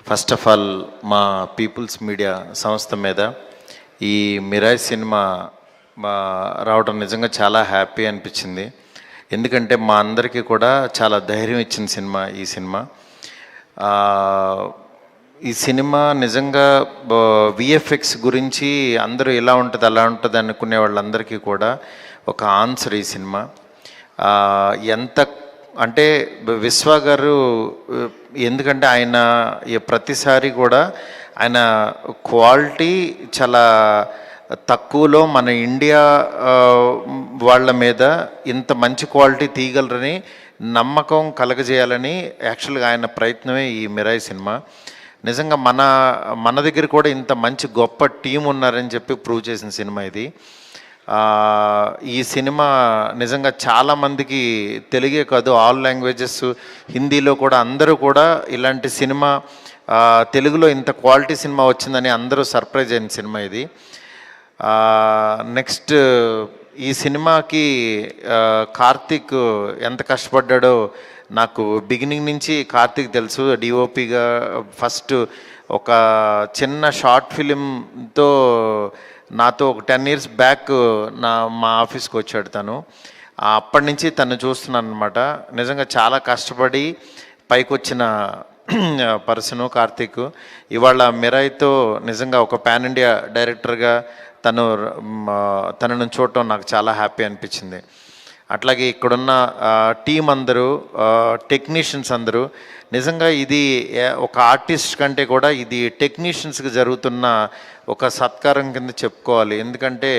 First of all మా peoples media సంస్థ మీద ఈ మిరాయ్ సినిమా రావడం నిజంగా చాలా హ్యాపీ అనిపించింది. ఎందుకంటే మా అందరికీ కూడా చాలా ధైర్యం ఇచ్చిన సినిమా ఈ సినిమా నిజంగా విఎఫ్ఎక్స్ గురించి అందరూ ఇలా ఉంటుంది అలా ఉంటుంది అనుకునే వాళ్ళందరికీ కూడా ఒక ఆన్సర్ ఈ సినిమా. ఎంత అంటే విశ్వ గారు, ఎందుకంటే ఆయన ప్రతిసారి కూడా ఆయన క్వాలిటీ చాలా తక్కువలో మన ఇండియా వాళ్ళ మీద ఇంత మంచి క్వాలిటీ తీయగలరని నమ్మకం కలగజేయాలని యాక్చువల్గా ఆయన ప్రయత్నమే ఈ మిరాయ్ సినిమా. నిజంగా మన దగ్గర కూడా ఇంత మంచి గొప్ప టీం ఉన్నారని చెప్పి ప్రూవ్ చేసిన సినిమా ఇది. ఈ సినిమా నిజంగా చాలామందికి తెలుగే కాదు, ఆల్ లాంగ్వేజెస్, హిందీలో కూడా అందరూ కూడా ఇలాంటి సినిమా తెలుగులో ఇంత క్వాలిటీ సినిమా వచ్చిందని అందరూ సర్ప్రైజ్ అయిన సినిమా ఇది. నెక్స్ట్ ఈ సినిమాకి కార్తీక్ ఎంత కష్టపడ్డాడో నాకు బిగినింగ్ నుంచి కార్తీక్ తెలుసు. డిఓపిగా ఫస్ట్ ఒక చిన్న షార్ట్ ఫిలింతో నాతో ఒక 10 years బ్యాక్ మా ఆఫీస్కి వచ్చాడు తను. అప్పటి నుంచి తను చూస్తున్నాను అనమాట. నిజంగా చాలా కష్టపడి పైకి వచ్చిన పర్సను కార్తీక్. ఇవాళ మిరాయ్తో నిజంగా ఒక పాన్ ఇండియా డైరెక్టర్గా తనను చూడటం నాకు చాలా హ్యాపీ అనిపించింది. అట్లాగే ఇక్కడున్న టీం అందరూ, టెక్నీషియన్స్ అందరూ, నిజంగా ఇది ఒక ఆర్టిస్ట్ కంటే కూడా ఇది టెక్నీషియన్స్కి జరుగుతున్న ఒక సత్కారం కింద చెప్పుకోవాలి. ఎందుకంటే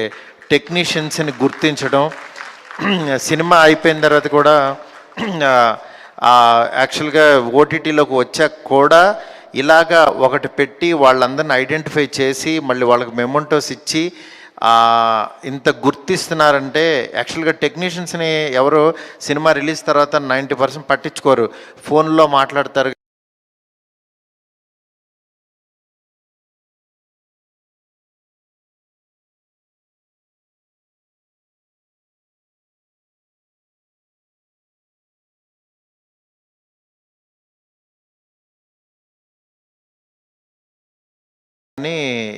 టెక్నీషియన్స్ని గుర్తించడం, సినిమా అయిపోయిన తర్వాత కూడా యాక్చువల్గా ఓటీటీలోకి వచ్చాక కూడా ఇలాగా ఒకటి పెట్టి వాళ్ళందరిని ఐడెంటిఫై చేసి మళ్ళీ వాళ్ళకి మెమోంటోస్ ఇచ్చి ఇంత గుర్తిస్తున్నారంటే, యాక్చువల్గా టెక్నీషియన్స్ని ఎవరు సినిమా రిలీజ్ తర్వాత 90% పట్టించుకోరు, ఫోన్లో మాట్లాడతారు. అని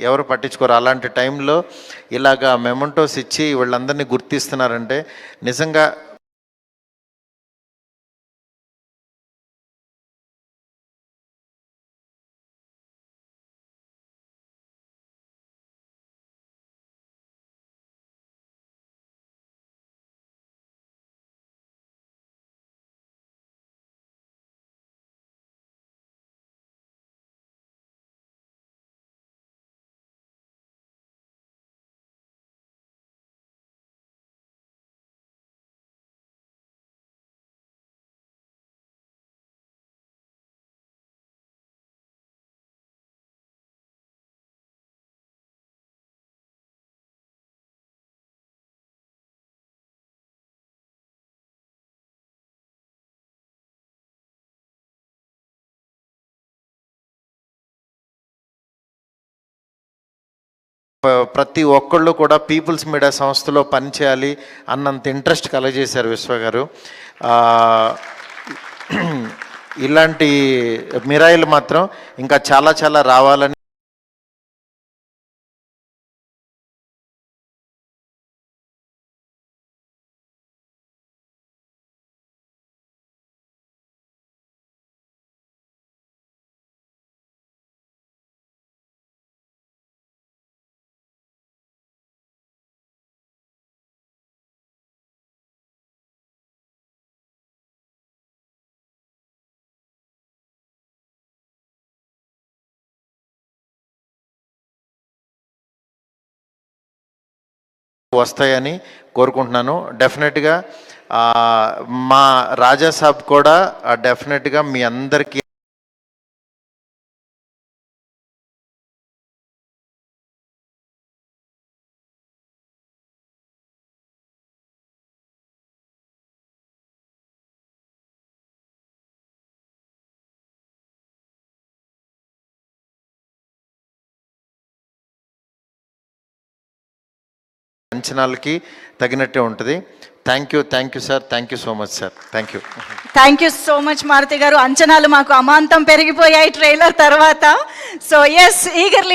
ఎవరు పట్టించుకోరు. అలాంటి టైంలో ఇలాగా మెమోంటోస్ ఇచ్చి వీళ్ళందరినీ గుర్తిస్తున్నారంటే నిజంగా ప్రతి ఒక్కళ్ళు కూడా పీపుల్స్ మీడియా సంస్థలో పనిచేయాలి అన్నంత ఇంట్రెస్ట్ కలగజేశారు విశ్వ గారు. ఇలాంటి మిరాయిలు మాత్రం ఇంకా చాలా చాలా రావాలని వస్తాయని కోరుకుంటున్నాను. డెఫినెట్గా మా రాజా సాబ్ కూడా డెఫినెట్గా మీ అందరికీ అంచనాలకి తగినట్టే ఉంటుంది. Thank you sir, thank you so much sir, thank you. Thank you so much Maruti garu. అంచనాలు మాకు అమాంతం పెరిగిపోయాయి ట్రైలర్ తర్వాత. So yes, eagerly